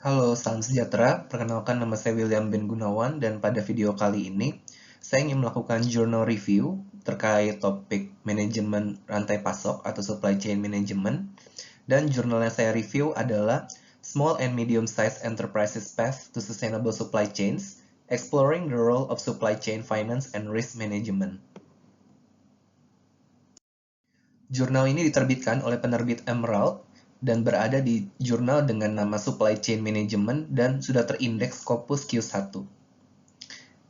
Halo, salam sejahtera. Perkenalkan nama saya William Ben Gunawan dan pada video kali ini saya ingin melakukan journal review terkait topik manajemen rantai pasok atau supply chain management. Dan jurnal yang saya review adalah Small and Medium-Sized Enterprises Path to Sustainable Supply Chains, Exploring the Role of Supply Chain Finance and Risk Management. Jurnal ini diterbitkan oleh penerbit Emerald dan berada di jurnal dengan nama Supply Chain Management dan sudah terindeks Scopus Q1.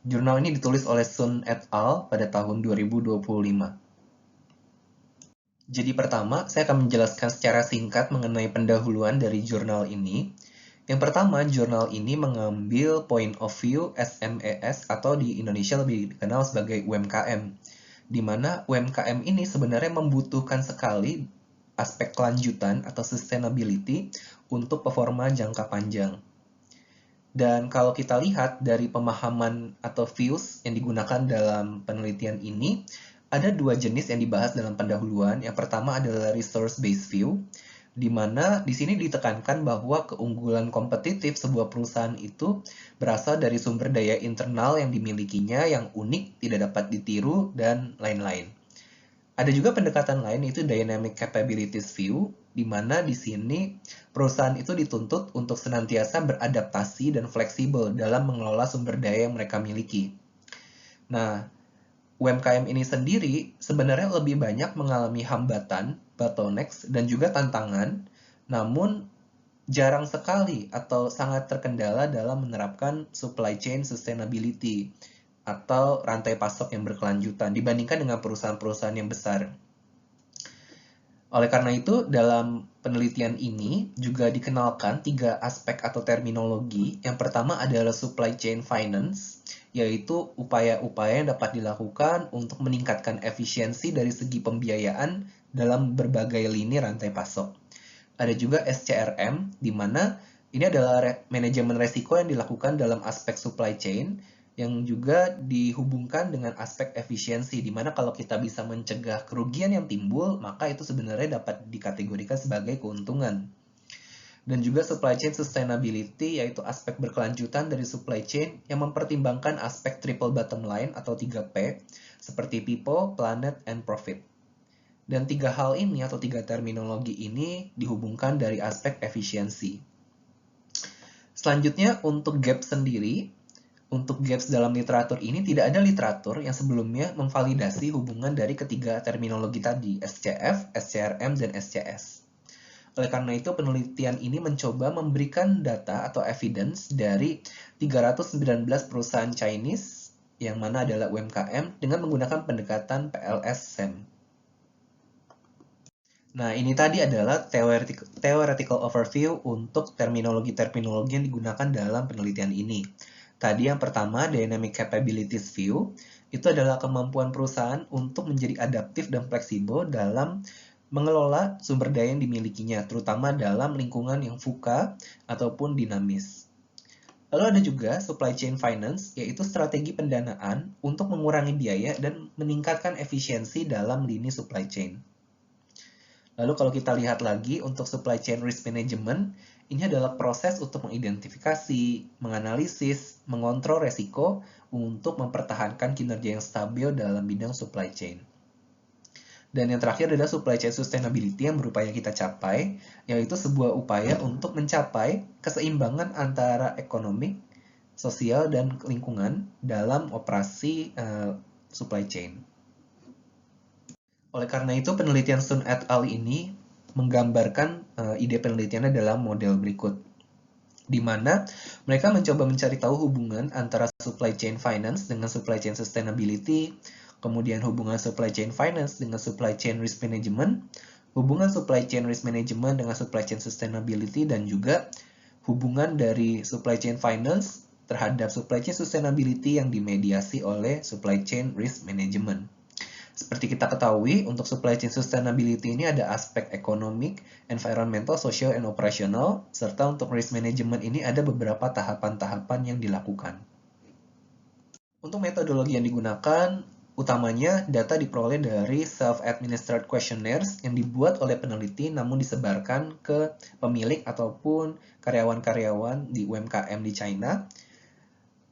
Jurnal ini ditulis oleh Sun et al. Pada tahun 2025. Jadi pertama, saya akan menjelaskan secara singkat mengenai pendahuluan dari jurnal ini. Yang pertama, jurnal ini mengambil point of view SMES atau di Indonesia lebih dikenal sebagai UMKM, di mana UMKM ini sebenarnya membutuhkan sekali aspek kelanjutan atau sustainability untuk performa jangka panjang. Dan kalau kita lihat dari pemahaman atau views yang digunakan dalam penelitian ini, ada dua jenis yang dibahas dalam pendahuluan. Yang pertama adalah resource-based view, di mana di sini ditekankan bahwa keunggulan kompetitif sebuah perusahaan itu berasal dari sumber daya internal yang dimilikinya yang unik, tidak dapat ditiru, dan lain-lain. Ada juga pendekatan lain, yaitu dynamic capabilities view, di mana di sini perusahaan itu dituntut untuk senantiasa beradaptasi dan fleksibel dalam mengelola sumber daya yang mereka miliki. Nah, UMKM ini sendiri sebenarnya lebih banyak mengalami hambatan, bottlenecks, dan juga tantangan, namun jarang sekali atau sangat terkendala dalam menerapkan supply chain sustainability atau rantai pasok yang berkelanjutan dibandingkan dengan perusahaan-perusahaan yang besar. Oleh karena itu, dalam penelitian ini juga dikenalkan 3 aspek atau terminologi. Yang pertama adalah supply chain finance, yaitu upaya-upaya yang dapat dilakukan untuk meningkatkan efisiensi dari segi pembiayaan dalam berbagai lini rantai pasok. Ada juga SCRM, di mana ini adalah manajemen resiko yang dilakukan dalam aspek supply chain, yang juga dihubungkan dengan aspek efisiensi, di mana kalau kita bisa mencegah kerugian yang timbul, maka itu sebenarnya dapat dikategorikan sebagai keuntungan. Dan juga supply chain sustainability, yaitu aspek berkelanjutan dari supply chain yang mempertimbangkan aspek triple bottom line atau 3P, seperti people, planet, and profit. Dan 3 hal ini atau 3 terminologi ini dihubungkan dari aspek efisiensi. Selanjutnya, untuk gap sendiri, untuk gaps dalam literatur ini tidak ada literatur yang sebelumnya memvalidasi hubungan dari ketiga terminologi tadi, SCF, SCRM, dan SCS. Oleh karena itu, penelitian ini mencoba memberikan data atau evidence dari 319 perusahaan Chinese, yang mana adalah UMKM, dengan menggunakan pendekatan PLS-SEM. Nah, ini tadi adalah theoretical overview untuk terminologi-terminologi yang digunakan dalam penelitian ini. Tadi yang pertama, dynamic capabilities view, itu adalah kemampuan perusahaan untuk menjadi adaptif dan fleksibel dalam mengelola sumber daya yang dimilikinya, terutama dalam lingkungan yang VUCA ataupun dinamis. Lalu ada juga supply chain finance, yaitu strategi pendanaan untuk mengurangi biaya dan meningkatkan efisiensi dalam lini supply chain. Lalu kalau kita lihat lagi untuk supply chain risk management, ini adalah proses untuk mengidentifikasi, menganalisis, mengontrol resiko untuk mempertahankan kinerja yang stabil dalam bidang supply chain. Dan yang terakhir adalah supply chain sustainability yang berupaya kita capai, yaitu sebuah upaya untuk mencapai keseimbangan antara ekonomi, sosial, dan lingkungan dalam operasi supply chain. Oleh karena itu, penelitian Sun et al. Ini menggambarkan ide penelitiannya dalam model berikut, di mana mereka mencoba mencari tahu hubungan antara supply chain finance dengan supply chain sustainability, kemudian hubungan supply chain finance dengan supply chain risk management, hubungan supply chain risk management dengan supply chain sustainability, dan juga hubungan dari supply chain finance terhadap supply chain sustainability yang dimediasi oleh supply chain risk management. Seperti kita ketahui, untuk supply chain sustainability ini ada aspek ekonomik, environmental, social, and operational, serta untuk risk management ini ada beberapa tahapan-tahapan yang dilakukan. Untuk metodologi yang digunakan, Utamanya, data diperoleh dari self-administered questionnaires yang dibuat oleh peneliti namun disebarkan ke pemilik ataupun karyawan-karyawan di UMKM di China.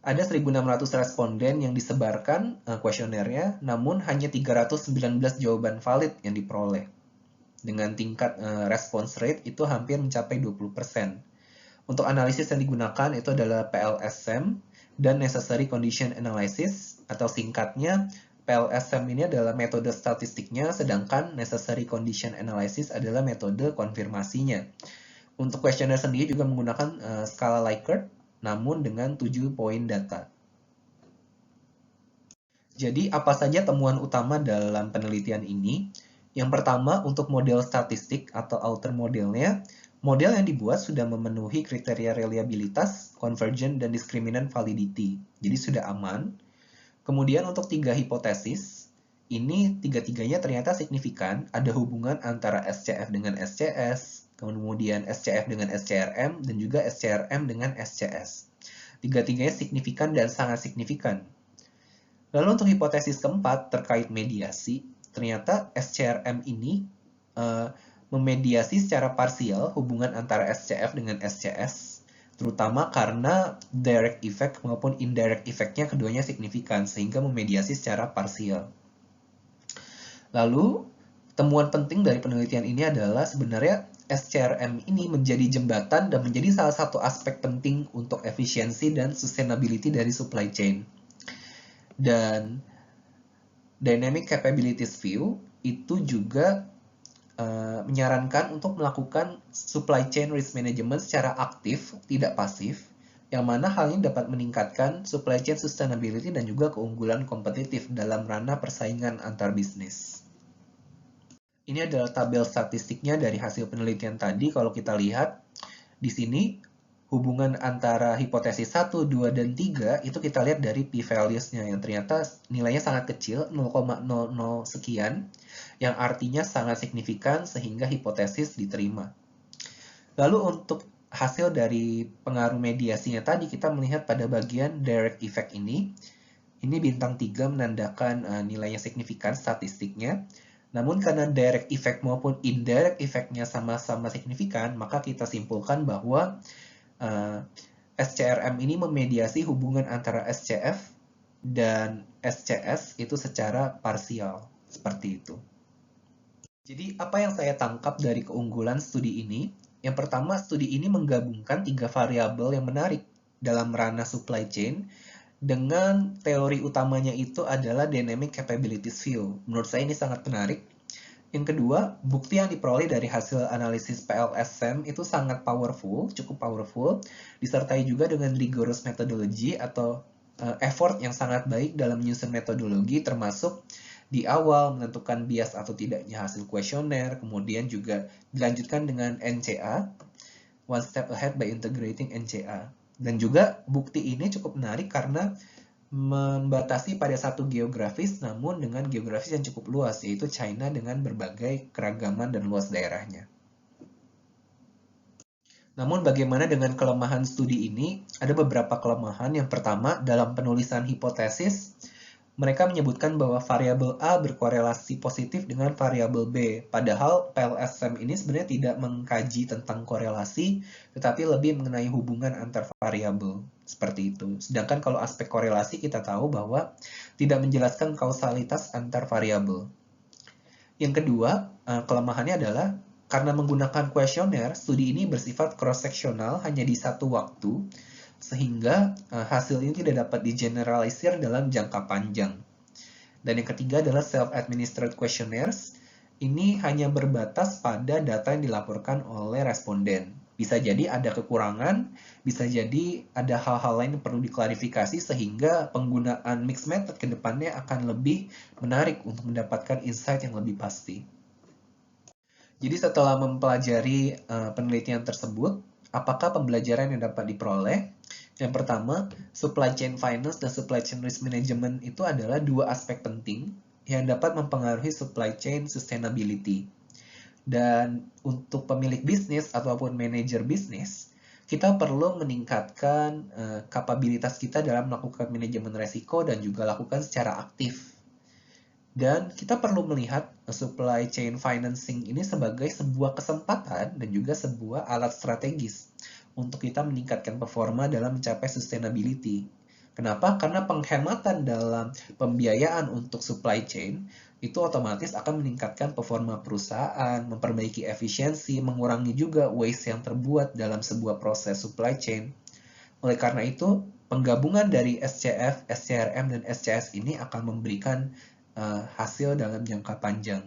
Ada 1.600 responden yang disebarkan kuesionernya, namun hanya 319 jawaban valid yang diperoleh. Dengan tingkat response rate itu hampir mencapai 20%. Untuk analisis yang digunakan itu adalah PLSM dan Necessary Condition Analysis, atau singkatnya PLSM ini adalah metode statistiknya, sedangkan Necessary Condition Analysis adalah metode konfirmasinya. Untuk kuesioner sendiri juga menggunakan skala Likert, namun dengan 7 poin data. Jadi, apa saja temuan utama dalam penelitian ini? Yang pertama, untuk model statistik atau outer modelnya, model yang dibuat sudah memenuhi kriteria reliabilitas, convergent, dan discriminant validity. Jadi sudah aman. Kemudian untuk 3 hipotesis, ini tiga-tiganya ternyata signifikan, ada hubungan antara SCF dengan SCS, kemudian SCF dengan SCRM, dan juga SCRM dengan SCS. Tiga-tiganya signifikan dan sangat signifikan. Lalu untuk hipotesis keempat terkait mediasi, ternyata SCRM ini memediasi secara parsial hubungan antara SCF dengan SCS, terutama karena direct effect maupun indirect effect-nya keduanya signifikan, sehingga memediasi secara parsial. Lalu, temuan penting dari penelitian ini adalah sebenarnya SCRM ini menjadi jembatan dan menjadi salah satu aspek penting untuk efisiensi dan sustainability dari supply chain. Dan Dynamic Capabilities View itu juga menyarankan untuk melakukan supply chain risk management secara aktif, tidak pasif, yang mana hal ini dapat meningkatkan supply chain sustainability dan juga keunggulan kompetitif dalam ranah persaingan antar bisnis. Ini adalah tabel statistiknya dari hasil penelitian tadi. Kalau kita lihat di sini, hubungan antara hipotesis 1, 2, dan 3 itu kita lihat dari p-values-nya yang ternyata nilainya sangat kecil, 0,00 sekian, yang artinya sangat signifikan sehingga hipotesis diterima. Lalu untuk hasil dari pengaruh mediasinya tadi, kita melihat pada bagian direct effect ini bintang 3 menandakan nilainya signifikan statistiknya. Namun karena direct effect maupun indirect effect-nya sama-sama signifikan, maka kita simpulkan bahwa SCRM ini memediasi hubungan antara SCF dan SCS itu secara parsial, seperti itu. Jadi, apa yang saya tangkap dari keunggulan studi ini? Yang pertama, studi ini menggabungkan 3 variabel yang menarik dalam ranah supply chain, dengan teori utamanya itu adalah Dynamic Capabilities View. Menurut saya ini sangat menarik. Yang kedua, bukti yang diperoleh dari hasil analisis PLSM itu sangat powerful, cukup powerful, disertai juga dengan rigorous methodology atau effort yang sangat baik dalam menyusun metodologi, termasuk di awal menentukan bias atau tidaknya hasil kuesioner, kemudian juga dilanjutkan dengan NCA, One Step Ahead by Integrating NCA. Dan juga bukti ini cukup menarik karena membatasi pada satu geografis, namun dengan geografis yang cukup luas, yaitu China dengan berbagai keragaman dan luas daerahnya. Namun bagaimana dengan kelemahan studi ini? Ada beberapa kelemahan. Yang pertama, dalam penulisan hipotesis, mereka menyebutkan bahwa variabel A berkorelasi positif dengan variabel B. Padahal PLSM ini sebenarnya tidak mengkaji tentang korelasi, tetapi lebih mengenai hubungan antar variabel. Seperti itu. Sedangkan kalau aspek korelasi kita tahu bahwa tidak menjelaskan kausalitas antar variabel. Yang kedua, kelemahannya adalah karena menggunakan kuesioner, studi ini bersifat cross-seksional hanya di satu waktu, sehingga hasil ini tidak dapat digeneralisir dalam jangka panjang. Dan yang ketiga adalah self-administered questionnaires. Ini hanya berbatas pada data yang dilaporkan oleh responden. Bisa jadi ada kekurangan, bisa jadi ada hal-hal lain yang perlu diklarifikasi sehingga penggunaan mixed method ke depannya akan lebih menarik untuk mendapatkan insight yang lebih pasti. Jadi setelah mempelajari penelitian tersebut, apakah pembelajaran yang dapat diperoleh? Yang pertama, supply chain finance dan supply chain risk management itu adalah dua aspek penting yang dapat mempengaruhi supply chain sustainability. Dan untuk pemilik bisnis ataupun manajer bisnis, kita perlu meningkatkan kapabilitas kita dalam melakukan manajemen resiko dan juga lakukan secara aktif. Dan kita perlu melihat supply chain financing ini sebagai sebuah kesempatan dan juga sebuah alat strategis untuk kita meningkatkan performa dalam mencapai sustainability. Kenapa? Karena penghematan dalam pembiayaan untuk supply chain itu otomatis akan meningkatkan performa perusahaan, memperbaiki efisiensi, mengurangi juga waste yang terbuat dalam sebuah proses supply chain. Oleh karena itu, penggabungan dari SCF, SCRM, dan SCS ini akan memberikan hasil dalam jangka panjang.